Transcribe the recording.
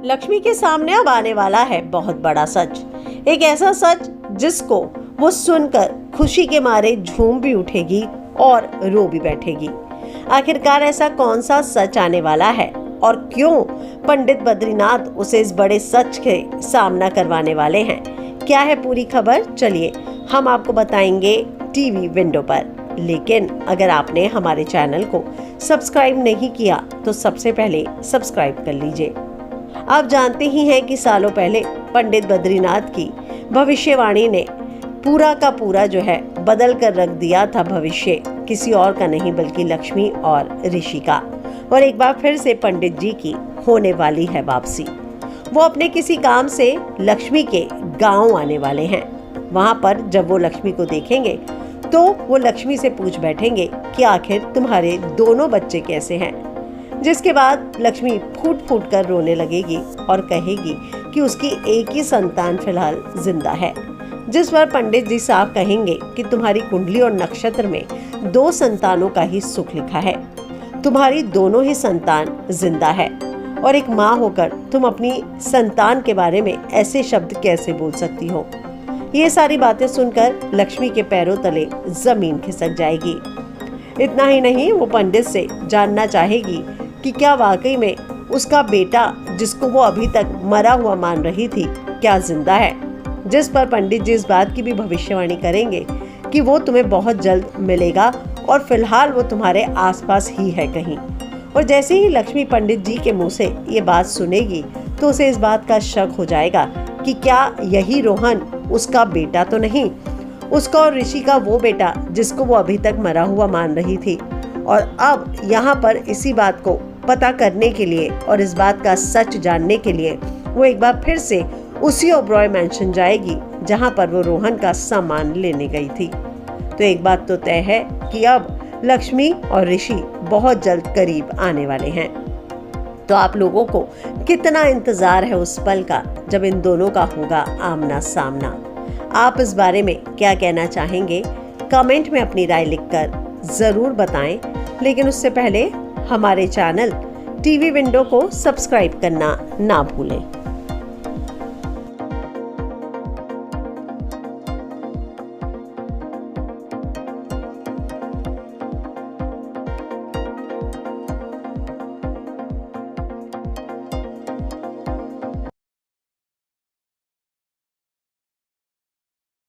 लक्ष्मी के सामने अब आने वाला है बहुत बड़ा सच। एक ऐसा सच जिसको वो सुनकर खुशी के मारे झूम भी उठेगी और रो भी बैठेगी। आखिरकार ऐसा कौन सा सच आने वाला है और क्यों पंडित बद्रीनाथ उसे इस बड़े सच के सामना करवाने वाले हैं? क्या है पूरी खबर? चलिए हम आपको बताएंगे टीवी विंडो पर। लेकिन अगर आपने हमारे चैनल को सब्सक्राइब नहीं किया तो सबसे पहले सब्सक्राइब कर लीजिए। आप जानते ही हैं कि सालों पहले पंडित बद्रीनाथ की भविष्यवाणी ने पूरा का पूरा जो है बदल कर रख दिया था। भविष्य किसी और का नहीं बल्कि लक्ष्मी और ऋषि का। और एक बार फिर से पंडित जी की होने वाली है वापसी। वो अपने किसी काम से लक्ष्मी के गांव आने वाले हैं। वहां पर जब वो लक्ष्मी को देखेंगे तो वो लक्ष्मी से पूछ बैठेंगे कि आखिर तुम्हारे दोनों बच्चे कैसे हैं। जिसके बाद लक्ष्मी फूट फूट कर रोने लगेगी और कहेगी कि उसकी एक ही संतान फिलहाल जिंदा है। जिस पर पंडित जी साफ कहेंगे कि तुम्हारी कुंडली और नक्षत्र में 2 संतानों का ही सुख लिखा है। तुम्हारी दोनों ही संतान जिंदा है और एक माँ होकर तुम अपनी संतान के बारे में ऐसे शब्द कैसे बोल सकती हो। ये सारी बातें सुनकर लक्ष्मी के पैरों तले जमीन खिसक जाएगी। इतना ही नहीं, वो पंडित से जानना चाहेगी कि क्या वाकई में उसका बेटा जिसको वो अभी तक मरा हुआ मान रही थी क्या जिंदा है। जिस पर पंडित जी इस बात की भी भविष्यवाणी करेंगे कि वो तुम्हें बहुत जल्द मिलेगा और फिलहाल वो तुम्हारे आसपास ही है कहीं। और जैसे ही लक्ष्मी पंडित जी के मुंह से ये बात सुनेगी तो उसे इस बात का शक हो जाएगा कि क्या यही रोहन उसका बेटा तो नहीं, उसका और ऋषि का वो बेटा जिसको वो अभी तक मरा हुआ मान रही थी। और अब यहाँ पर इसी बात को पता करने के लिए और इस बात का सच जानने के लिए वो एक बार फिर से उसी ओबरॉय मैंशन जाएगी जहाँ पर वो रोहन का सामान लेने गई थी। तो एक बात तो तय है कि अब लक्ष्मी और ऋषि बहुत जल्द करीब आने वाले हैं। तो आप लोगों को कितना इंतजार है उस पल का जब इन दोनों का होगा आमना सामना। आप इस बारे में क्या कहना चाहेंगे? कमेंट में अपनी राय लिखकर जरूर बताएं। लेकिन उससे पहले हमारे चैनल टीवी विंडो को सब्सक्राइब करना ना भूलें।